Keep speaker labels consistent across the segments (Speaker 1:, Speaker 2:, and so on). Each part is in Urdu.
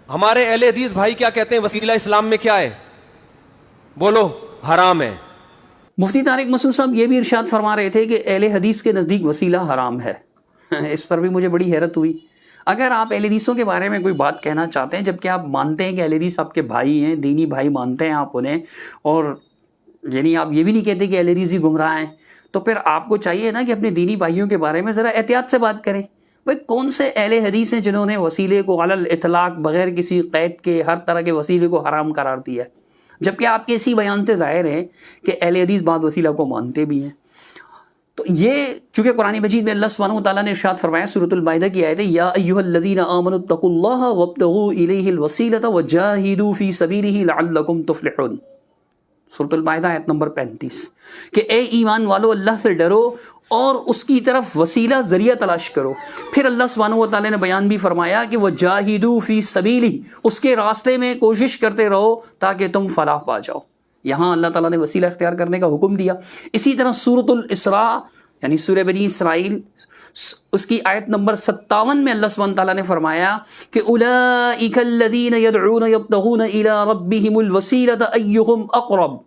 Speaker 1: ہمارے اہل حدیث بھائی کیا کہتے ہیں وسیلہ اسلام میں کیا ہے؟ بولو، حرام ہے۔
Speaker 2: مفتی طارق مسعود صاحب یہ بھی ارشاد فرما رہے تھے کہ اہل حدیث کے نزدیک وسیلہ حرام ہے۔ اس پر بھی مجھے بڑی حیرت ہوئی۔ اگر آپ اہل حدیثوں کے بارے میں کوئی بات کہنا چاہتے ہیں، جبکہ آپ مانتے ہیں کہ اہل حدیث آپ کے بھائی ہیں، دینی بھائی مانتے ہیں آپ انہیں، اور یعنی آپ یہ بھی نہیں کہتے کہ اہل حدیث ہی گمراہ ہیں، تو پھر آپ کو چاہیے نا کہ اپنے دینی بھائیوں کے بارے میں ذرا احتیاط سے بات کریں۔ بھائی کون سے اہل حدیث ہیں جنہوں نے وسیلے کو علی الاطلاق بغیر کسی قید کے ہر طرح کے وسیلے کو حرام قرار دیا ہے؟ جبکہ آپ کے اسی بیان سے ظاہر ہے کہ اہل حدیث بعض وسیلہ کو مانتے بھی ہیں۔ تو یہ چونکہ قرآن مجید میں اللہ سبحانہ وتعالیٰ نے ارشاد فرمایا، سورۃ المائدہ کی آیت ہے، یا ایھا الذین آمنوا اتقوا اللہ وابتغوا الیہ الوسیلۃ وجاہدوا فی سبیلہ لعلکم تفلحون۔ سورۃ المائدہ آیت نمبر 35، کہ اے ایمان والو اللہ سے ڈرو اور اس کی طرف وسیلہ ذریعہ تلاش کرو۔ پھر اللہ سبحانہ وتعالیٰ نے بیان بھی فرمایا کہ وجاہدوا فی سبیلہ، اس کے راستے میں کوشش کرتے رہو تاکہ تم فلاح پا جاؤ۔ یہاں اللہ تعالیٰ نے وسیلہ اختیار کرنے کا حکم دیا۔ اسی طرح سورۃ الاسراء یعنی سورہ بنی اسرائیل، اس کی آیت نمبر 57 میں اللہ سبحانہ تعالیٰ نے فرمایا کہ اولئک الذین یدعون یبتغون الی ربہم الوسیلۃ ایہم اقرب،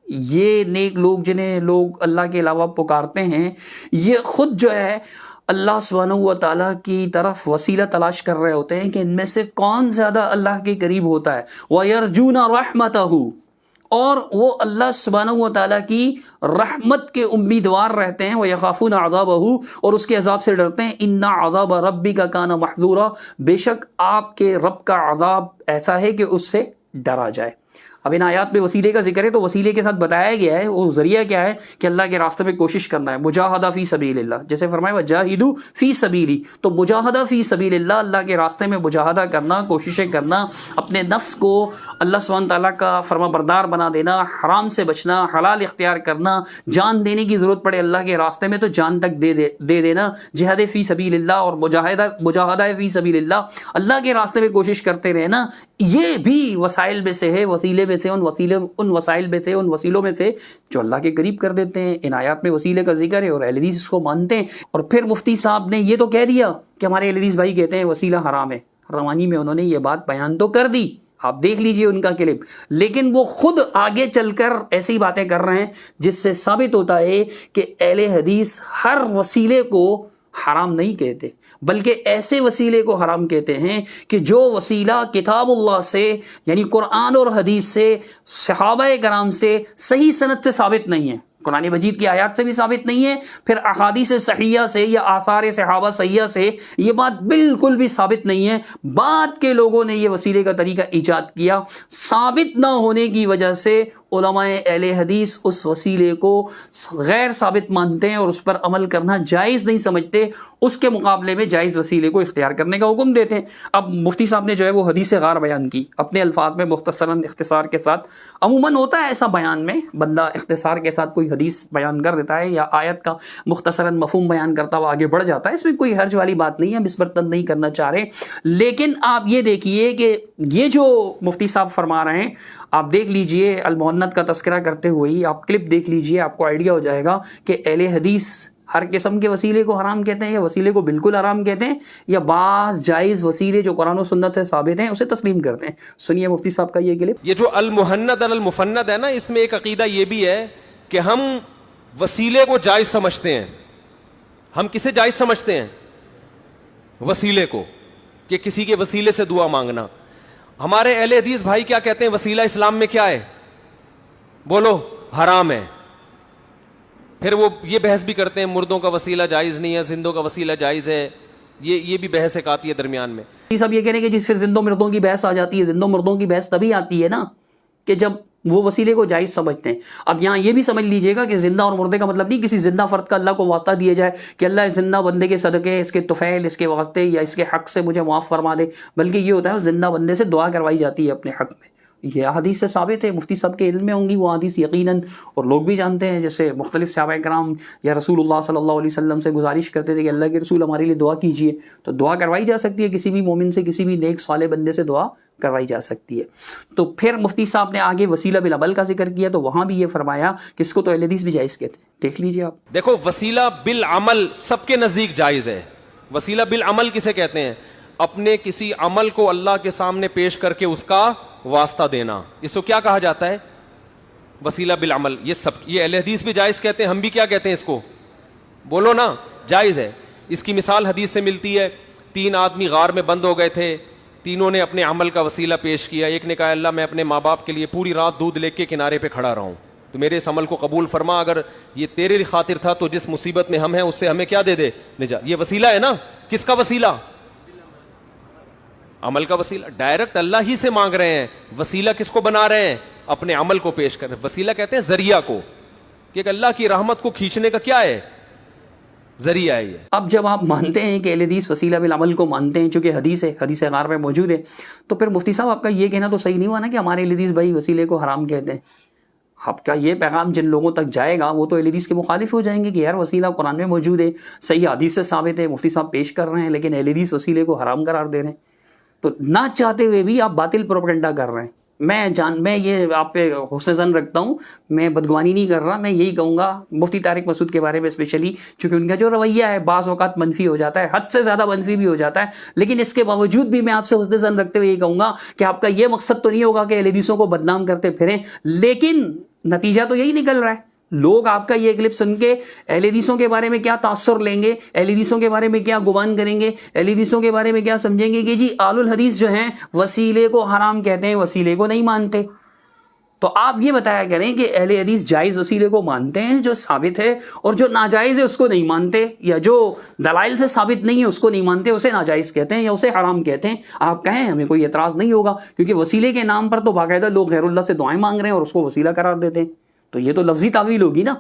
Speaker 2: یہ نیک لوگ جنہیں لوگ اللہ کے علاوہ پکارتے ہیں، یہ خود جو ہے اللہ سبحانہ و تعالیٰ کی طرف وسیلہ تلاش کر رہے ہوتے ہیں کہ ان میں سے کون زیادہ اللہ کے قریب ہوتا ہے۔ وَيَرْجُونَ رَحْمَتَهُ، اور وہ اللہ سبحانہ و تعالیٰ کی رحمت کے امیدوار رہتے ہیں۔ وَيَخَافُونَ عَذَابَهُ، اور اس کے عذاب سے ڈرتے ہیں۔ إِنَّ عَذَابَ رَبِّكَ كَانَ مَحْذُورًا، بے شک آپ کے رب کا عذاب ایسا ہے کہ اس سے ڈرا جائے۔ اب ان آیات میں وسیلے کا ذکر ہے تو وسیلے کے ساتھ بتایا گیا ہے وہ ذریعہ کیا ہے کہ اللہ کے راستے میں کوشش کرنا ہے، مجاہدہ فی سبیل اللہ، جیسے فرمایا وجاہدوا فی سبیلی، تو مجاہدہ فی سبیل اللہ، اللہ کے راستے میں مجاہدہ کرنا، کوششیں کرنا، اپنے نفس کو اللہ سبحانہ تعالیٰ کا فرما بردار بنا دینا، حرام سے بچنا، حلال اختیار کرنا، جان دینے کی ضرورت پڑے اللہ کے راستے میں تو جان تک دے دینا، جہاد فی سبیل اللہ اور مجاہدہ فی سبیل اللہ، اللہ کے راستے میں کوشش کرتے رہنا، یہ بھی وسائل میں سے ہے، وسیلے میں سے، ان وسائل میں سے، ان وسیلوں میں سے جو اللہ کے قریب کر دیتے ہیں۔ ان آیات میں وسیلے کا ذکر ہے اور اہل حدیث اس کو مانتے ہیں۔ اور پھر مفتی صاحب نے یہ تو کہہ دیا کہ ہمارے اہل حدیث بھائی کہتے ہیں وسیلہ حرام ہے، روانی میں انہوں نے یہ بات بیان تو کر دی، آپ دیکھ لیجئے ان کا کلپ، لیکن وہ خود آگے چل کر ایسی باتیں کر رہے ہیں جس سے ثابت ہوتا ہے کہ اہل حدیث ہر وسیلے کو حرام نہیں کہتے، بلکہ ایسے وسیلے کو حرام کہتے ہیں کہ جو وسیلہ کتاب اللہ سے یعنی قرآن اور حدیث سے، صحابہ کرام سے صحیح سند سے ثابت نہیں ہے، قرآن مجید کی آیات سے بھی ثابت نہیں ہے، پھر احادیث صحیحہ سے یا آثار صحابہ صحیحہ سے یہ بات بالکل بھی ثابت نہیں ہے۔ بعد کے لوگوں نے یہ وسیلے کا طریقہ ایجاد کیا، ثابت نہ ہونے کی وجہ سے علماء اہل حدیث اس وسیلے کو غیر ثابت مانتے ہیں اور اس پر عمل کرنا جائز نہیں سمجھتے، اس کے مقابلے میں جائز وسیلے کو اختیار کرنے کا حکم دیتے ہیں۔ اب مفتی صاحب نے جو ہے وہ حدیث غار بیان کی اپنے الفاظ میں مختصراً اختصار کے ساتھ۔ عموماً ہوتا ہے ایسا بیان میں، بندہ اختصار کے ساتھ کوئی حدیث بیان کر دیتا ہے یا آیت کا مختصراً مفہوم بیان کرتا ہوا آگے بڑھ جاتا ہے، اس میں کوئی حرج والی بات نہیں ہے، ہم اس پر تنقید نہیں کرنا چاہ رہے۔ لیکن آپ یہ دیکھیے کہ یہ جو مفتی صاحب فرما رہے ہیں، آپ دیکھ لیجئے المہند کا تذکرہ کرتے ہوئے آپ کلپ دیکھ لیجئے، آپ کو آئیڈیا ہو جائے گا کہ اہل حدیث ہر قسم کے وسیلے کو حرام کہتے ہیں یا وسیلے کو بالکل حرام کہتے ہیں یا بعض جائز وسیلے جو قرآن و سنت سے ثابت ہیں اسے تسلیم کرتے ہیں۔ سنیے مفتی صاحب کا یہ کلپ۔
Speaker 1: یہ جو المہند المفند ہے نا، اس میں ایک عقیدہ یہ بھی ہے کہ ہم وسیلے کو جائز سمجھتے ہیں۔ ہم کسے جائز سمجھتے ہیں؟ وسیلے کو، کہ کسی کے وسیلے سے دعا مانگنا۔ ہمارے اہل حدیث بھائی کیا کہتے ہیں وسیلہ اسلام میں کیا ہے؟ بولو، حرام ہے۔ پھر وہ یہ بحث بھی کرتے ہیں مردوں کا وسیلہ جائز نہیں ہے، زندوں کا وسیلہ جائز ہے، یہ بھی بحث ایک آتی ہے درمیان میں۔
Speaker 2: سب یہ کہہ رہے ہیں کہ جس پھر زندوں مردوں کی بحث آ جاتی ہے، زندوں مردوں کی بحث تبھی آتی ہے نا کہ جب وہ وسیلے کو جائز سمجھتے ہیں۔ اب یہاں یہ بھی سمجھ لیجئے گا کہ زندہ اور مردے کا مطلب نہیں کسی زندہ فرد کا اللہ کو واسطہ دیا جائے کہ اللہ اس زندہ بندے کے صدقے، اس کے طفیل، اس کے واسطے یا اس کے حق سے مجھے معاف فرما دے، بلکہ یہ ہوتا ہے زندہ بندے سے دعا کروائی جاتی ہے اپنے حق میں۔ یہ حدیث سے ثابت ہے، مفتی صاحب کے علم میں ہوں گی وہ حدیث یقیناً، اور لوگ بھی جانتے ہیں، جیسے مختلف صحابہ کرام یا رسول اللہ صلی اللہ علیہ وسلم سے گزارش کرتے تھے کہ اللہ کے رسول ہمارے لیے دعا کیجیے، تو دعا کروائی جا سکتی ہے، کسی بھی مومن سے، کسی بھی نیک صالح بندے سے دعا کروائی جا سکتی ہے۔ تو پھر مفتی صاحب نے آگے وسیلہ بالعمل کا ذکر کیا تو وہاں بھی یہ فرمایا کہ اس کو تو اہل حدیث بھی جائز کہتے ہیں۔ دیکھ لیجیے آپ۔
Speaker 1: دیکھو، وسیلہ بالعمل سب کے نزدیک جائز ہے۔ وسیلہ بالعمل کسے کہتے ہیں؟ اپنے کسی عمل کو اللہ کے سامنے پیش کر کے اس کا واسطہ دینا، اس کو کیا کہا جاتا ہے؟ وسیلہ بالعمل. یہ اہل حدیث بھی جائز کہتے ہیں، ہم بھی کیا کہتے ہیں اس کو؟ بولو نا، جائز ہے. اس کی مثال حدیث سے ملتی ہے. 3 آدمی غار میں بند ہو گئے تھے، تینوں نے اپنے عمل کا وسیلہ پیش کیا. ایک نے کہا اللہ میں اپنے ماں باپ کے لیے پوری رات دودھ لے کے کنارے پہ کھڑا رہا ہوں، تو میرے اس عمل کو قبول فرما، اگر یہ تیرے خاطر تھا تو جس مصیبت میں ہم ہیں اس سے ہمیں کیا دے دے، نجات. یہ وسیلہ ہے نا. کس کا وسیلہ؟ عمل کا وسیلہ. ڈائریکٹ اللہ ہی سے مانگ رہے ہیں، وسیلہ کس کو بنا رہے ہیں؟ اپنے عمل کو پیش کر رہے ہیں. وسیلہ کہتے ہیں ذریعہ کو، کہ اللہ کی رحمت کو کھینچنے کا کیا ہے؟ ذریعہ ہے یہ.
Speaker 2: اب جب آپ مانتے ہیں کہ اہل حدیث وسیلہ بالعمل کو مانتے ہیں، چونکہ حدیث ہے، حدیث غار میں موجود ہے، تو پھر مفتی صاحب آپ کا یہ کہنا تو صحیح نہیں ہوا نا کہ ہمارے اہل حدیث بھائی وسیلے کو حرام کہتے ہیں. آپ کا یہ پیغام جن لوگوں تک جائے گا وہ تو اہل حدیث کے مخالف ہو جائیں گے کہ یار وسیلہ قرآن میں موجود ہے، صحیح حدیث سے ثابت ہے، مفتی صاحب پیش کر رہے ہیں، لیکن اہل حدیث وسیلے کو حرام قرار دے رہے ہیں. تو نہ چاہتے ہوئے بھی آپ باطل پروپیگنڈا کر رہے ہیں. میں یہ آپ پہ حسن ظن رکھتا ہوں، میں بدگمانی نہیں کر رہا. میں یہی کہوں گا مفتی طارق مسعود کے بارے میں اسپیشلی، چونکہ ان کا جو رویہ ہے بعض اوقات منفی ہو جاتا ہے، حد سے زیادہ منفی بھی ہو جاتا ہے، لیکن اس کے باوجود بھی میں آپ سے حسن ظن رکھتے ہوئے یہی کہوں گا کہ آپ کا یہ مقصد تو نہیں ہوگا کہ اہل حدیثوں کو بدنام کرتے پھریں، لیکن نتیجہ تو یہی نکل رہا ہے. لوگ آپ کا یہ کلپ سن کے اہل حدیثوں کے بارے میں کیا تاثر لیں گے، اہل حدیثوں کے بارے میں کیا گمان کریں گے، اہل حدیثوں کے بارے میں کیا سمجھیں گے کہ جی آل الحدیث جو ہیں وسیلے کو حرام کہتے ہیں، وسیلے کو نہیں مانتے. تو آپ یہ بتایا کریں کہ اہل حدیث جائز وسیلے کو مانتے ہیں جو ثابت ہے، اور جو ناجائز ہے اس کو نہیں مانتے، یا جو دلائل سے ثابت نہیں ہے اس کو نہیں مانتے، اسے ناجائز کہتے ہیں یا اسے حرام کہتے ہیں. آپ کہیں ہمیں کوئی اعتراض نہیں ہوگا، کیونکہ وسیلے کے نام پر تو باقاعدہ لوگ غیر اللہ سے دعائیں مانگ رہے ہیں اور اس کو وسیلہ قرار دیتے ہیں. تو یہ تو لفظی تعویل ہوگی نا.